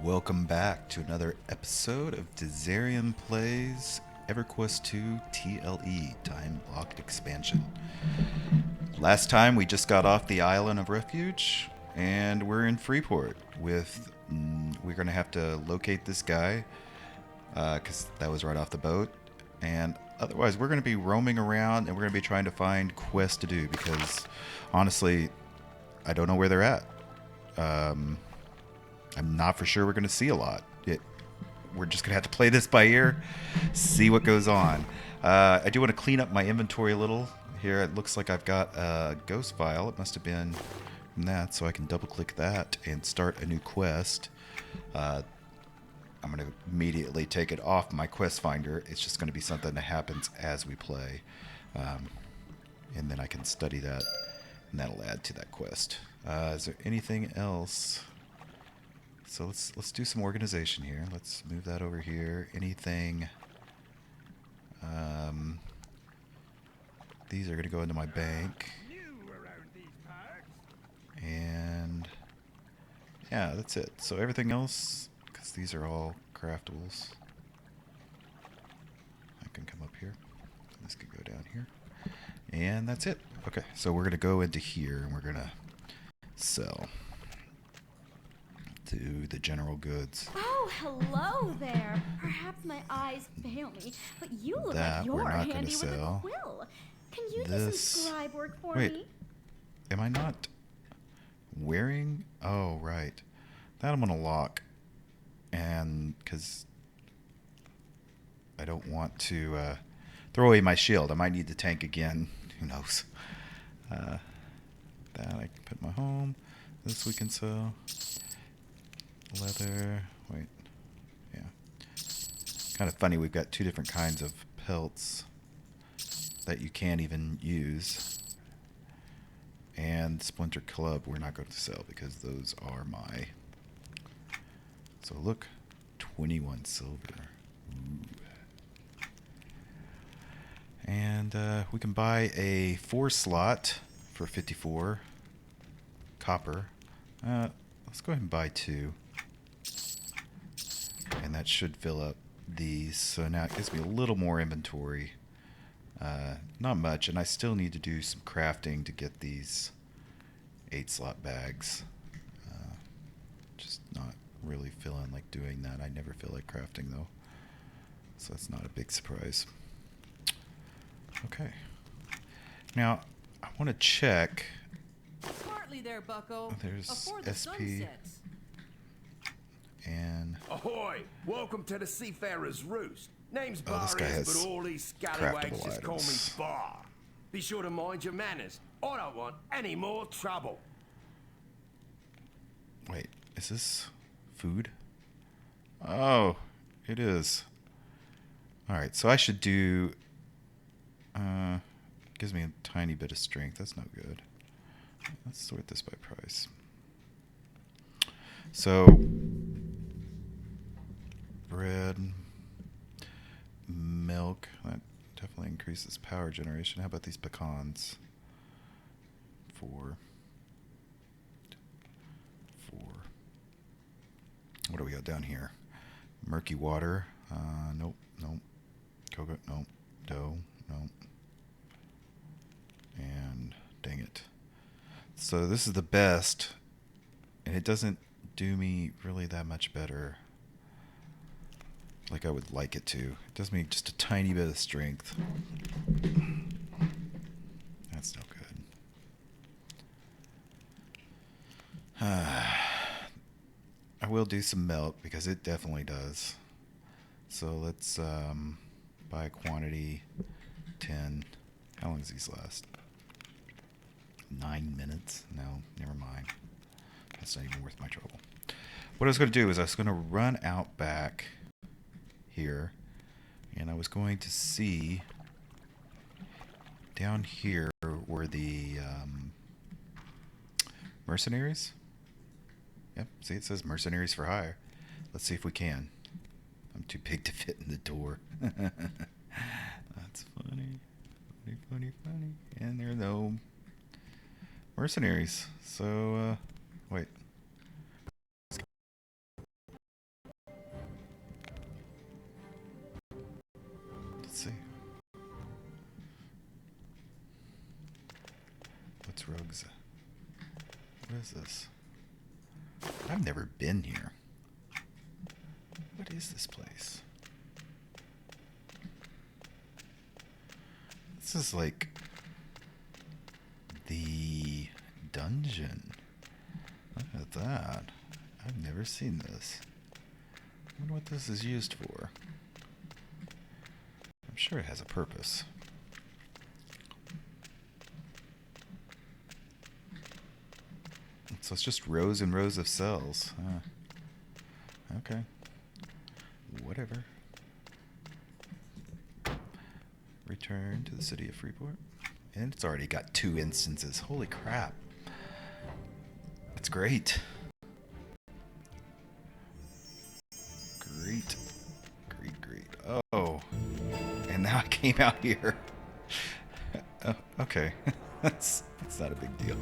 Welcome back to another episode of Dizzarian Plays Everquest 2 TLE Time Locked Expansion. Last time we just got off the island of refuge and we're in Freeport with we're going to have to locate this guy because that was right off the boat, and otherwise we're going to be roaming around and we're going to be trying to find quests to do because honestly I don't know where they're at. I'm not for sure we're going to see a lot. We're just going to have to play this by ear, see what goes on. I do want to clean up my inventory a little. Here it looks like I've got a ghost file. It must have been from that, so I can double click that and start a new quest. I'm going to immediately take it off my quest finder. It's just going to be something that happens as we play. And then I can study that, and that'll add to that quest. Is there anything else? So let's do some organization here. Let's move that over here. Anything? These are going to go into my bank. And yeah, that's it. So everything else, because these are all craftables. I can come up here. This could go down here. And that's it. Okay, so we're going to go into here and we're going to sell to the general goods. Oh, hello there. Perhaps my eyes fail me, but you look That like you're we're not gonna handy with a sell. quill. Can you do some scribe work for Wait. me? Am I not wearing? Oh, right. That I'm going to lock. And because I don't want to throw away my shield. I might need the tank again. Who knows? That I can put in my home. This we can sell. Leather. Wait. Yeah. Kind of funny. We've got two different kinds of pelts that you can't even use. And Splinter Club we're not going to sell because those are my... So look. 21 silver. Ooh. And we can buy a 4 slot for 54 copper. Let's go ahead and buy 2. And that should fill up these. So now it gives me a little more inventory. Not much, and I still need to do some crafting to get these 8 slot bags. Just not really feeling like doing that. I never feel like crafting though. So that's not a big surprise. Okay. Now, I want to check. Smartly there, bucko. There's Before the sun SP. sets. And Ahoy! Welcome to the Seafarer's Roost. Name's Oh, this Bar guy is, has but all these scallywags craftable just call me items. Bar. Be sure to mind your manners. I don't want any more trouble. wait, is this food? Oh, it is. Alright, so I should do... gives me a tiny bit of strength. That's no good. Let's sort this by price. So, bread, milk, that definitely increases power generation. How about these pecans? 4. What do we got down here? Murky water. Nope. Coconut, nope. Dough, nope. And dang it. So this is the best, and it doesn't do me really that much better like I would like it to. It does me just a tiny bit of strength. That's no good. I will do some milk because it definitely does. So let's buy a quantity 10. How long does these last? 9 minutes? No, never mind. That's not even worth my trouble. What I was going to do is I was going to run out back here, and I was going to see down here were the Mercenaries. Yep, see it says Mercenaries for hire. Let's see if we can. I'm too big to fit in the door. That's funny. Funny. And there are no mercenaries. So, wait. is this? I've never been here. What is this place? This is like the dungeon. Look at that. I've never seen this. I wonder what this is used for. I'm sure it has a purpose. So it's just rows and rows of cells. Okay. Whatever. Return to the city of Freeport. And it's already got 2 instances. Holy crap. That's great. Great. Great. Oh. And now I came out here. Oh, okay. That's not a big deal.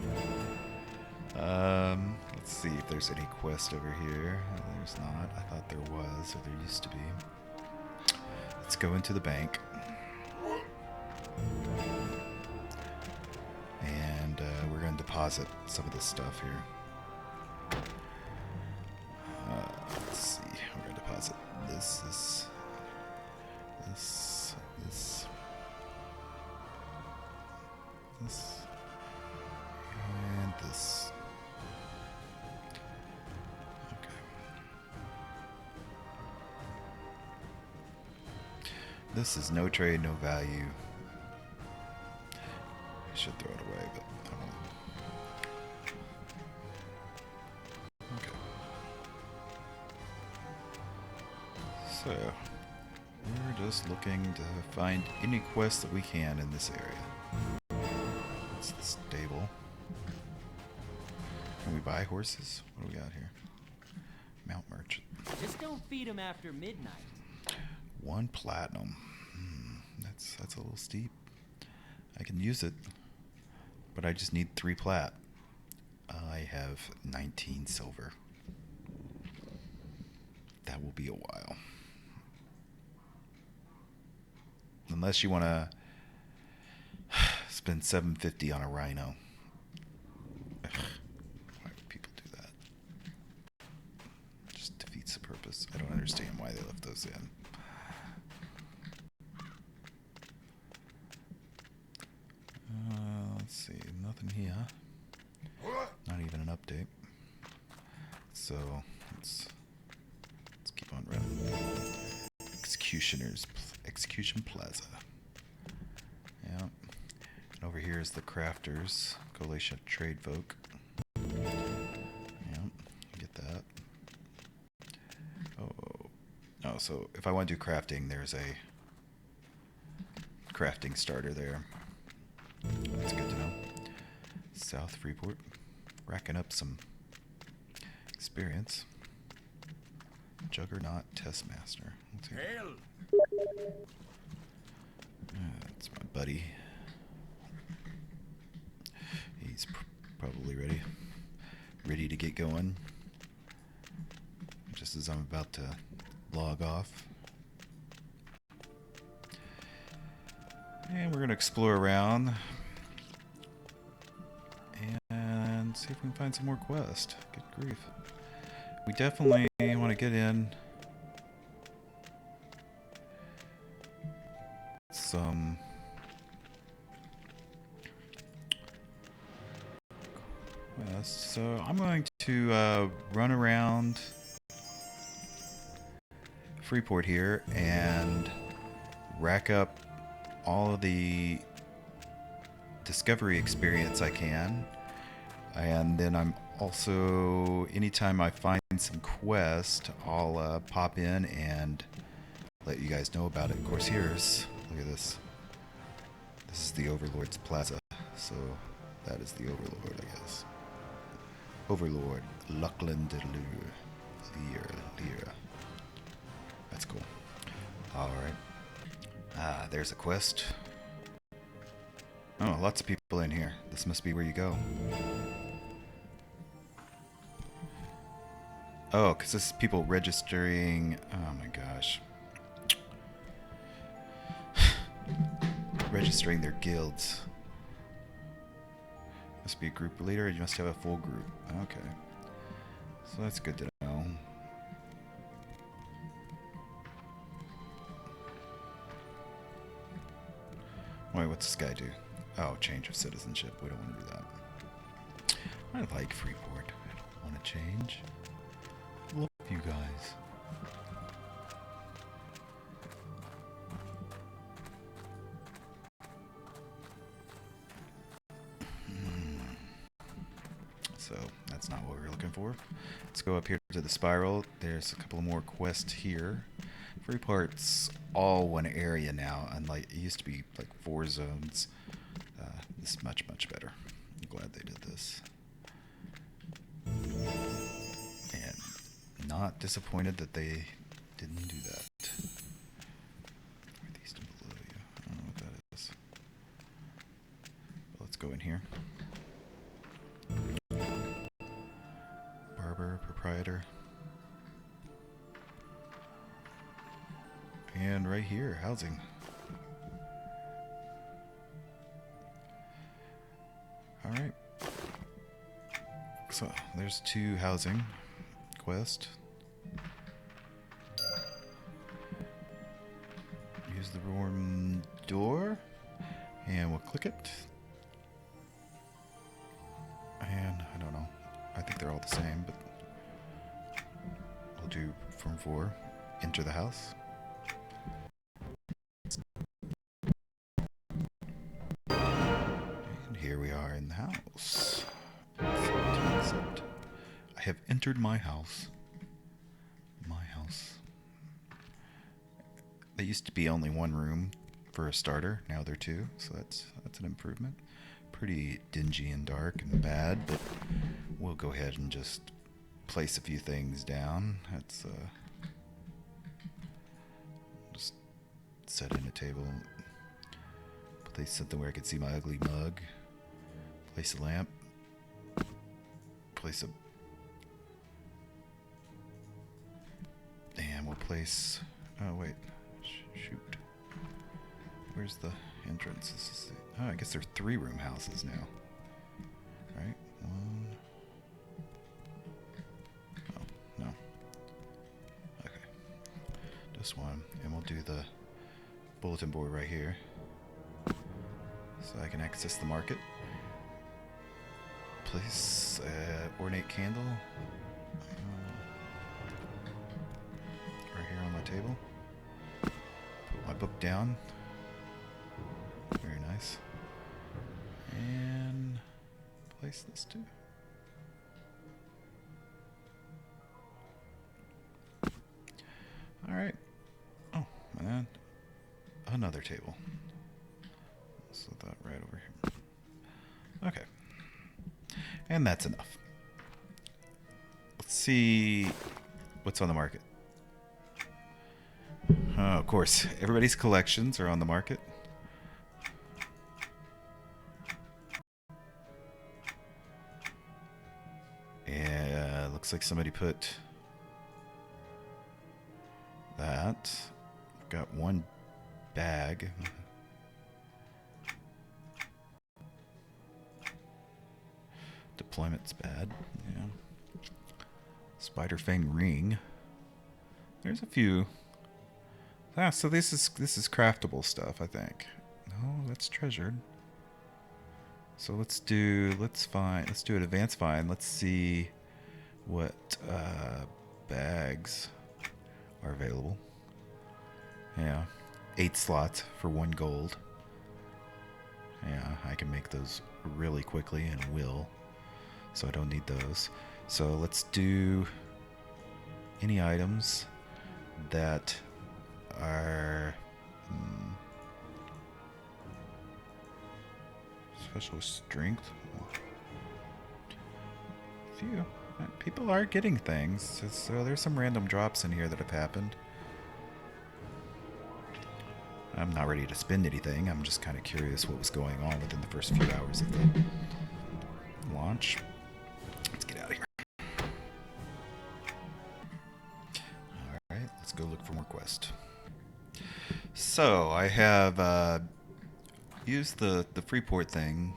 Let's see if there's any quest over here. There's not. I thought there was, or there used to be. Let's go into the bank. And we're going to deposit some of this stuff here. Let's see. We're going to deposit this, and this. Okay. This is no trade, no value. I should throw it away, but I won't. Okay. So, we're just looking to find any quests that we can in this area. It's the stable. Can we buy horses? What do we got here? Mount Merchant. Just don't feed them after midnight. 1 platinum. That's a little steep. I can use it, but I just need 3 plat. I have 19 silver. That will be a while. Unless you want to spend 750 on a rhino. Ugh. Why would people do that? Just defeats the purpose. I don't understand why they left those in. Let's see, nothing here. Not even an update. So let's keep on running. Execution Plaza. Yeah. And over here is the Crafters Coalition Trade Folk. Yeah, get that. Oh, so if I want to do crafting, there's a crafting starter there. That's good to know. South Freeport, racking up some experience. Juggernaut Testmaster. Hell. That's my buddy. He's probably ready to get going. Just as I'm about to log off. And we're going to explore around and see if we can find some more quests. Good grief. We definitely want to get in some quests. So I'm going to run around Freeport here and rack up all of the discovery experience I can, and then I'm also, anytime I find some quest, I'll pop in and let you guys know about it. Of course, look at this. This is the Overlords Plaza, so that is the Overlord, I guess. Overlord Luckland Lear. That's cool. All right. There's a quest. Oh, lots of people in here. This must be where you go. Oh, because this is people registering. Oh my gosh. Registering their guilds. Must be a group leader. You must have a full group. Okay. So that's good to know. Wait, what's this guy do? Oh, change of citizenship. We don't want to do that. I like Freeport. I don't want to change. Love you guys. So that's not what we were looking for. Let's go up here to the spiral. There's a couple more quests here. Freeport's all one area now, unlike it used to be like 4 zones. This is much, much better. I'm glad they did this. And not disappointed that they didn't do that. Northeast and below you. I don't know what that is. Well, let's go in here. Barber, proprietor. And right here, housing. Alright. So, there's 2 housing quest. Use the room door. And we'll click it. And, I don't know. I think they're all the same, but we'll do from 4. Enter the house. And here we are in the house. I have entered my house. My house. There used to be only 1 room for a starter. Now there are 2, so that's an improvement. Pretty dingy and dark and bad, but we'll go ahead and just place a few things down. That's just set in a table. Place something where I could see my ugly mug. Place a lamp. Place a... And we'll place... Oh, wait. Shoot. Where's the entrance? This is the... Oh, I guess there are 3-room houses now. Right? 1... Oh, no. Okay. Just 1. And we'll do the bulletin board right here. So I can access the market. Place ornate candle right here on my table. Put my book down. Very nice. And place this too. All right. Oh, and another table. Set that right over here. Okay. And that's enough. Let's see what's on the market. Oh, of course, everybody's collections are on the market. Yeah, looks like somebody put that. Got 1 bag. Deployment's bad. Yeah. Spider Fang ring. There's a few. Ah, so this is craftable stuff, I think. No, that's treasured. So let's do an advanced find. Let's see what bags are available. Yeah. 8 slots for 1 gold. Yeah, I can make those really quickly and will. So I don't need those. So let's do any items that are special strength. Few people are getting things. So there's some random drops in here that have happened. I'm not ready to spend anything. I'm just kind of curious what was going on within the first few hours of the launch. Let's get out of here. Alright, let's go look for more quests. So, I have used the Freeport thing,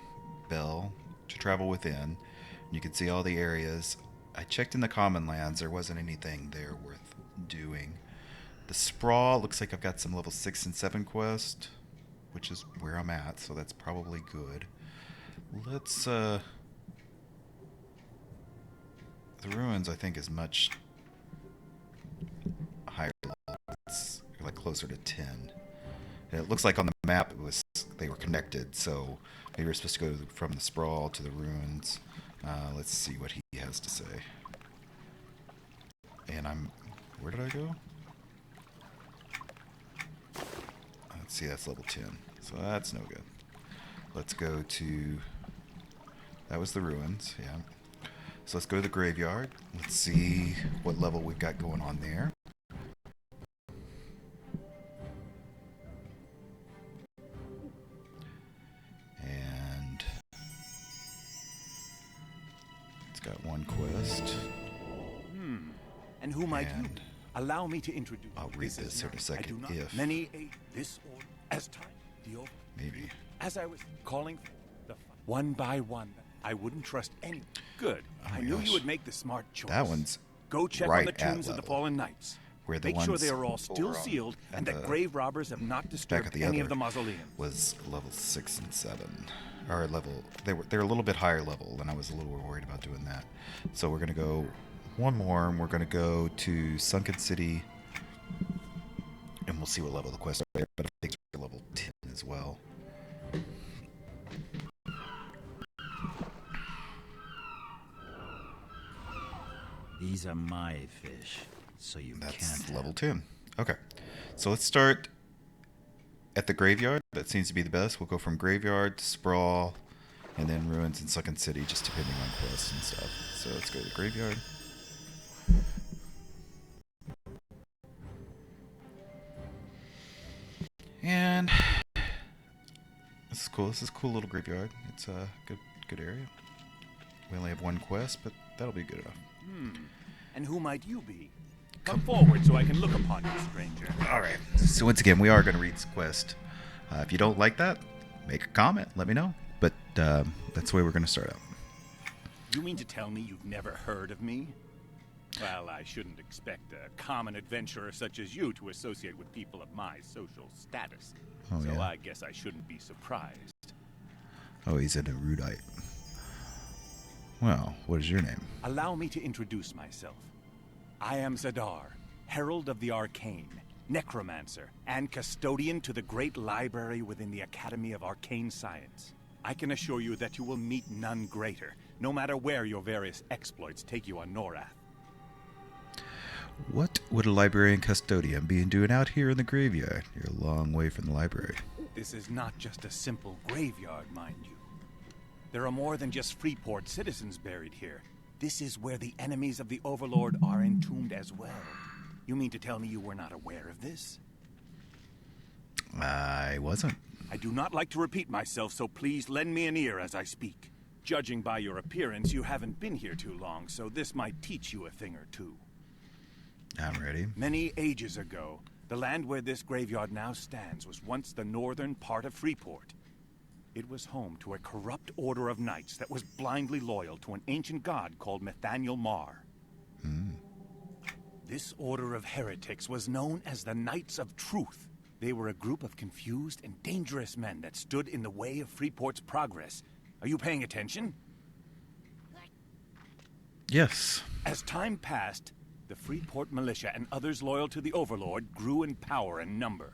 bell, to travel within. You can see all the areas. I checked in the common lands. There wasn't anything there worth doing. The sprawl looks like I've got some level 6 and 7 quest, which is where I'm at, so that's probably good. Let's the ruins I think is much higher level. It's like closer to 10. And it looks like on the map they were connected, so maybe we're supposed to go from the sprawl to the ruins. Let's see what he has to say. And where did I go? Let's see, that's level 10. So that's no good. Let's go to... That was the ruins, yeah. So let's go to the graveyard. Let's see what level we've got going on there. And... It's got one quest. And who might you? And Allow me to introduce. I'll read this in a second, I do not if... Many this order as time the over. Maybe. As I was calling the one by one, I wouldn't trust any. Good. Oh my I knew gosh. you would make the smart choice. That one's Go check right on the tombs at of the level. fallen knights. Where the Make sure ones they are all still over on- sealed and at that the grave robbers have not back disturbed at the any other of the mausoleums. was level 6 and 7. Or level... They're a little bit higher level, and I was a little worried about doing that. So we're going to go one more, and we're going to go to Sunken City, and we'll see what level the quests are, but I think it's level 10 as well. These are my fish, so you That's can't have level 10. Okay. So let's start at the graveyard. That seems to be the best. We'll go from graveyard to sprawl, and then ruins and Sunken City, just depending on quests and stuff. So let's go to the graveyard. And this is cool. This is a cool little graveyard. It's a good area. We only have one quest, but that'll be good enough. And who might you be? Come forward so I can look upon you, stranger. All right. So once again, we are going to read this quest. If you don't like that, make a comment. Let me know. But that's the way we're going to start out. You mean to tell me you've never heard of me? Well, I shouldn't expect a common adventurer such as you to associate with people of my social status. Oh, So yeah. I guess I shouldn't be surprised. Oh, he's an erudite. Well, what is your name? Allow me to introduce myself. I am Zadar, Herald of the Arcane, Necromancer, and custodian to the great library within the Academy of Arcane Science. I can assure you that you will meet none greater, no matter where your various exploits take you on Norath. What would a librarian custodian be doing out here in the graveyard? You're a long way from the library. This is not just a simple graveyard, mind you. There are more than just Freeport citizens buried here. This is where the enemies of the Overlord are entombed as well. You mean to tell me you were not aware of this? I wasn't. I do not like to repeat myself, so please lend me an ear as I speak. Judging by your appearance, you haven't been here too long, so this might teach you a thing or two. I'm ready. Many ages ago, the land where this graveyard now stands was once the northern part of Freeport. It was home to a corrupt order of knights that was blindly loyal to an ancient god called Nathaniel Marr. This order of heretics was known as the Knights of Truth. They were a group of confused and dangerous men that stood in the way of Freeport's progress. Are you paying attention? Yes. As time passed, the Freeport militia and others loyal to the Overlord grew in power and number.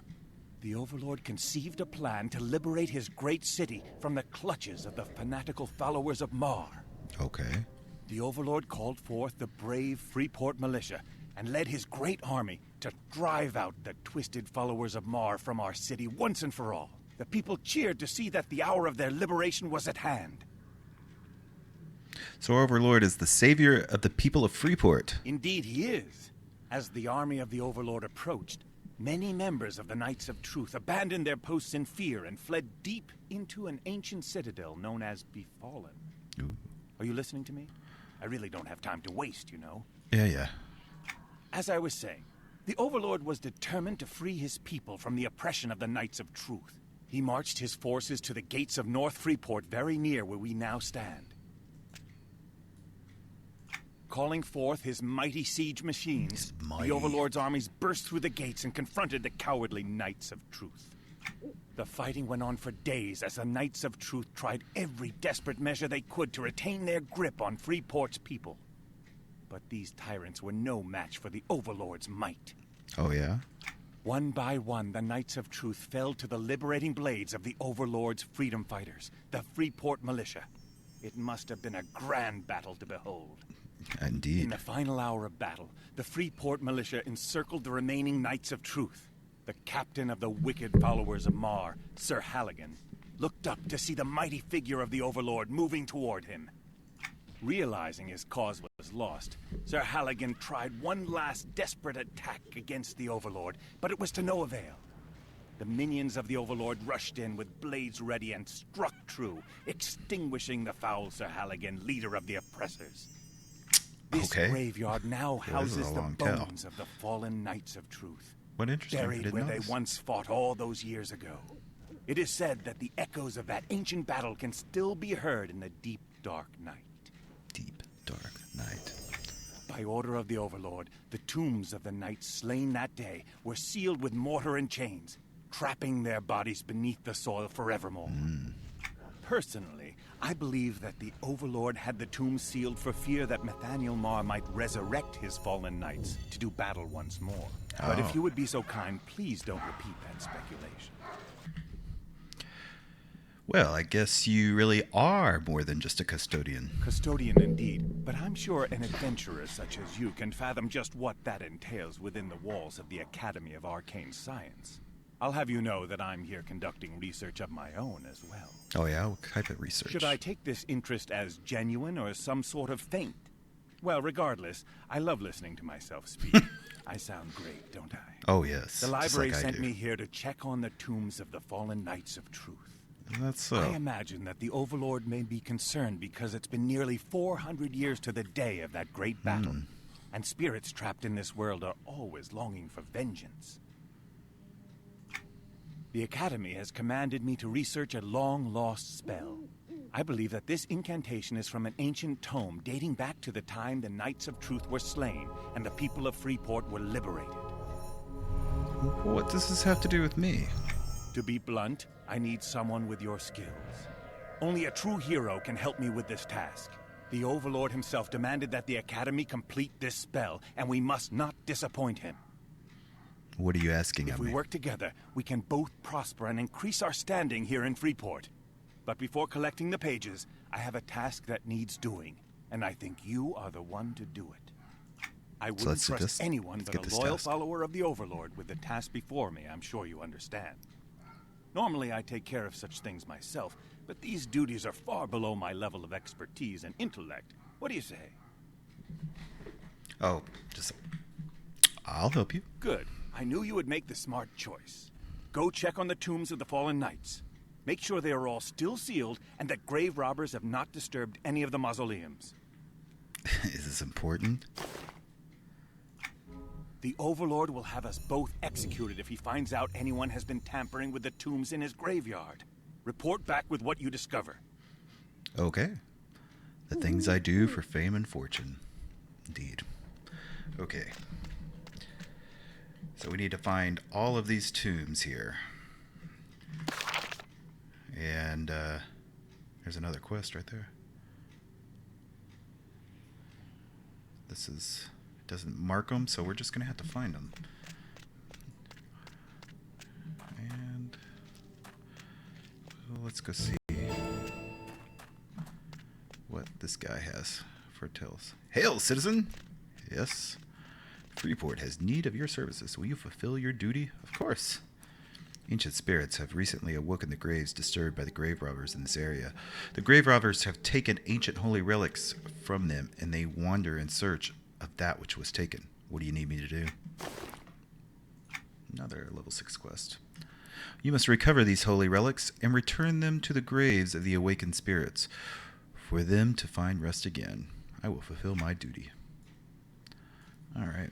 The Overlord conceived a plan to liberate his great city from the clutches of the fanatical followers of Marr. Okay. The Overlord called forth the brave Freeport militia and led his great army to drive out the twisted followers of Marr from our city once and for all. The people cheered to see that the hour of their liberation was at hand. So Overlord is the savior of the people of Freeport. Indeed he is. As the army of the Overlord approached, many members of the Knights of Truth abandoned their posts in fear and fled deep into an ancient citadel known as Befallen. Ooh. Are you listening to me? I really don't have time to waste, you know. Yeah. As I was saying, the Overlord was determined to free his people from the oppression of the Knights of Truth. He marched his forces to the gates of North Freeport, very near where we now stand. Calling forth his mighty siege machines, the Overlord's armies burst through the gates and confronted the cowardly Knights of Truth. The fighting went on for days as the Knights of Truth tried every desperate measure they could to retain their grip on Freeport's people. But these tyrants were no match for the Overlord's might. Oh, yeah? One by one, the Knights of Truth fell to the liberating blades of the Overlord's freedom fighters, the Freeport Militia. It must have been a grand battle to behold. Indeed. In the final hour of battle, the Freeport Militia encircled the remaining Knights of Truth. The captain of the wicked followers of Mar, Sir Halligan, looked up to see the mighty figure of the Overlord moving toward him. Realizing his cause was lost, Sir Halligan tried one last desperate attack against the Overlord, but it was to no avail. The minions of the Overlord rushed in with blades ready and struck true, extinguishing the foul Sir Halligan, leader of the oppressors. This graveyard now houses the bones of the fallen Knights of Truth. What interesting. Buried where they once fought all those years ago. It is said that the echoes of that ancient battle can still be heard in the deep, dark night. Deep, dark night. By order of the Overlord, the tombs of the knights slain that day were sealed with mortar and chains, trapping their bodies beneath the soil forevermore. Personally, I believe that the Overlord had the tombs sealed for fear that Nathaniel Marr might resurrect his fallen knights to do battle once more. But if you would be so kind, please don't repeat that speculation. Well, I guess you really are more than just a custodian. Custodian indeed, but I'm sure an adventurer such as you can fathom just what that entails within the walls of the Academy of Arcane Science. I'll have you know that I'm here conducting research of my own as well. Oh yeah? What type of research? Should I take this interest as genuine or some sort of feint? Well, regardless, I love listening to myself speak. I sound great, don't I? Oh yes. The library sent me here to check on the tombs of the fallen Knights of Truth. That's so. I imagine that the Overlord may be concerned because it's been nearly 400 years to the day of that great battle. And spirits trapped in this world are always longing for vengeance. The Academy has commanded me to research a long-lost spell. I believe that this incantation is from an ancient tome dating back to the time the Knights of Truth were slain and the people of Freeport were liberated. What does this have to do with me? To be blunt, I need someone with your skills. Only a true hero can help me with this task. The Overlord himself demanded that the Academy complete this spell, and we must not disappoint him. What are you asking of me? If we work together, we can both prosper and increase our standing here in Freeport. But before collecting the pages, I have a task that needs doing, and I think you are the one to do it. I wouldn't trust anyone but a loyal follower of the Overlord with the task before me, I'm sure you understand. Normally, I take care of such things myself, but these duties are far below my level of expertise and intellect. What do you say? Oh, I'll help you. Good. I knew you would make the smart choice. Go check on the tombs of the fallen knights. Make sure they are all still sealed and that grave robbers have not disturbed any of the mausoleums. Is this important? The Overlord will have us both executed if he finds out anyone has been tampering with the tombs in his graveyard. Report back with what you discover. Okay. The things I do for fame and fortune. Indeed. Okay. So we need to find all of these tombs here. And there's another quest right there. This is... doesn't mark them, so we're just going to have to find them. And let's go see what this guy has for tales. Hail, citizen! Yes. Freeport has need of your services. Will you fulfill your duty? Of course. Ancient spirits have recently awoken the graves disturbed by the grave robbers in this area. The grave robbers have taken ancient holy relics from them, and they wander in search of that which was taken. What do you need me to do? Another level 6 quest. You must recover these holy relics and return them to the graves of the awakened spirits, for them to find rest again. I will fulfill my duty. Alright.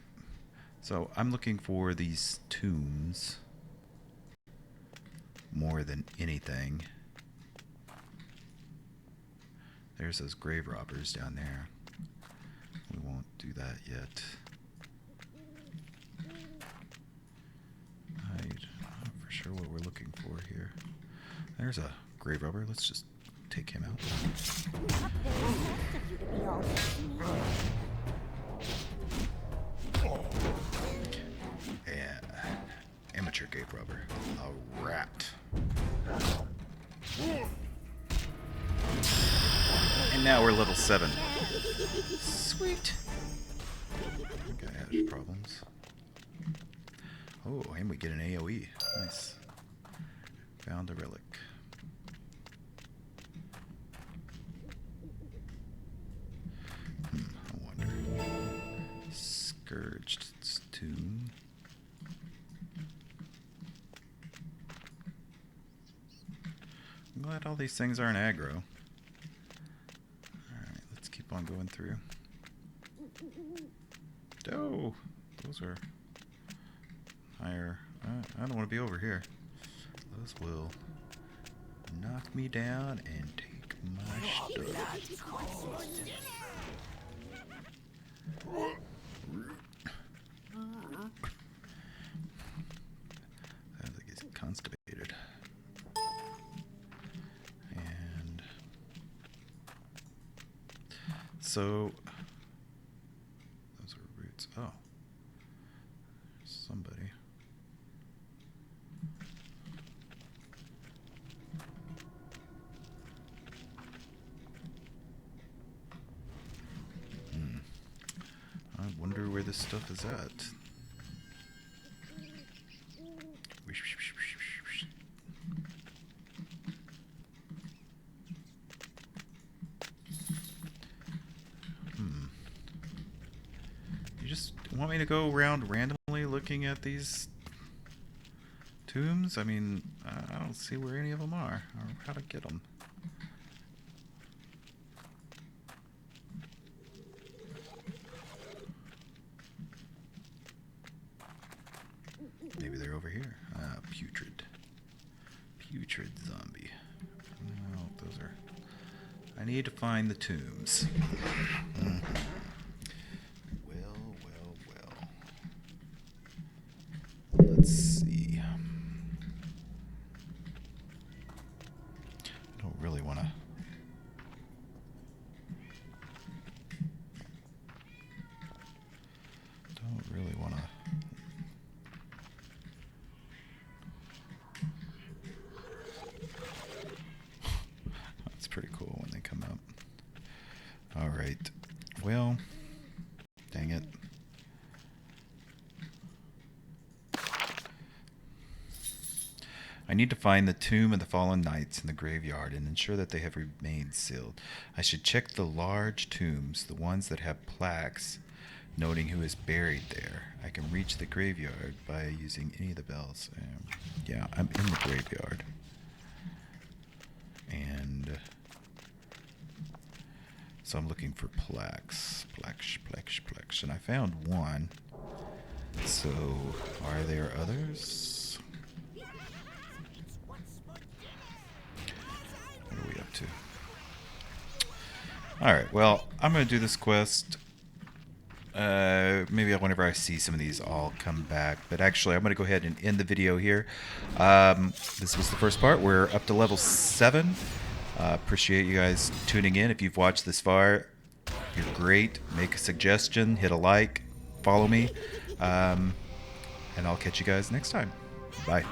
So I'm looking for these tombs. more than anything. There's those grave robbers down there. We won't do that yet. I'm not for sure what we're looking for here. There's a grave robber. Let's just take him out. Yeah. Amateur grave robber. A rat. And now we're level 7. Sweet. That guy has problems. Oh, and we get an AoE. Nice. Found a relic. I wonder. Scourged tomb. I'm glad all these things aren't aggro. Alright, let's keep on going through. Oh, those are higher. I don't want to be over here. Those will knock me down and take my stuff. Sounds like he's constipated. And so those are roots. Oh, somebody. I wonder where this stuff is at. You just want me to go around randomly looking at these tombs? I mean, I don't see where any of them are or how to get them. Maybe they're over here. Ah, putrid. Putrid zombie. No, those are... I need to find the tombs. Well, well, well. Let's see. I don't really want to... That's pretty cool when they come up. Alright. Well, dang it. I need to find the tomb of the fallen knights in the graveyard and ensure that they have remained sealed. I should check the large tombs, the ones that have plaques noting who is buried there. I can reach the graveyard by using any of the bells. Yeah, I'm in the graveyard. And so I'm looking for plaques. Plaques. And I found one. So, are there others? What are we up to? Alright, well, I'm going to do this quest. Maybe whenever I see some of these, I'll come back. But actually, I'm going to go ahead and end the video here. This was the first part. We're up to level 7. Appreciate you guys tuning in. If you've watched this far, you're great. Make a suggestion, hit a like, follow me. And I'll catch you guys next time. Bye.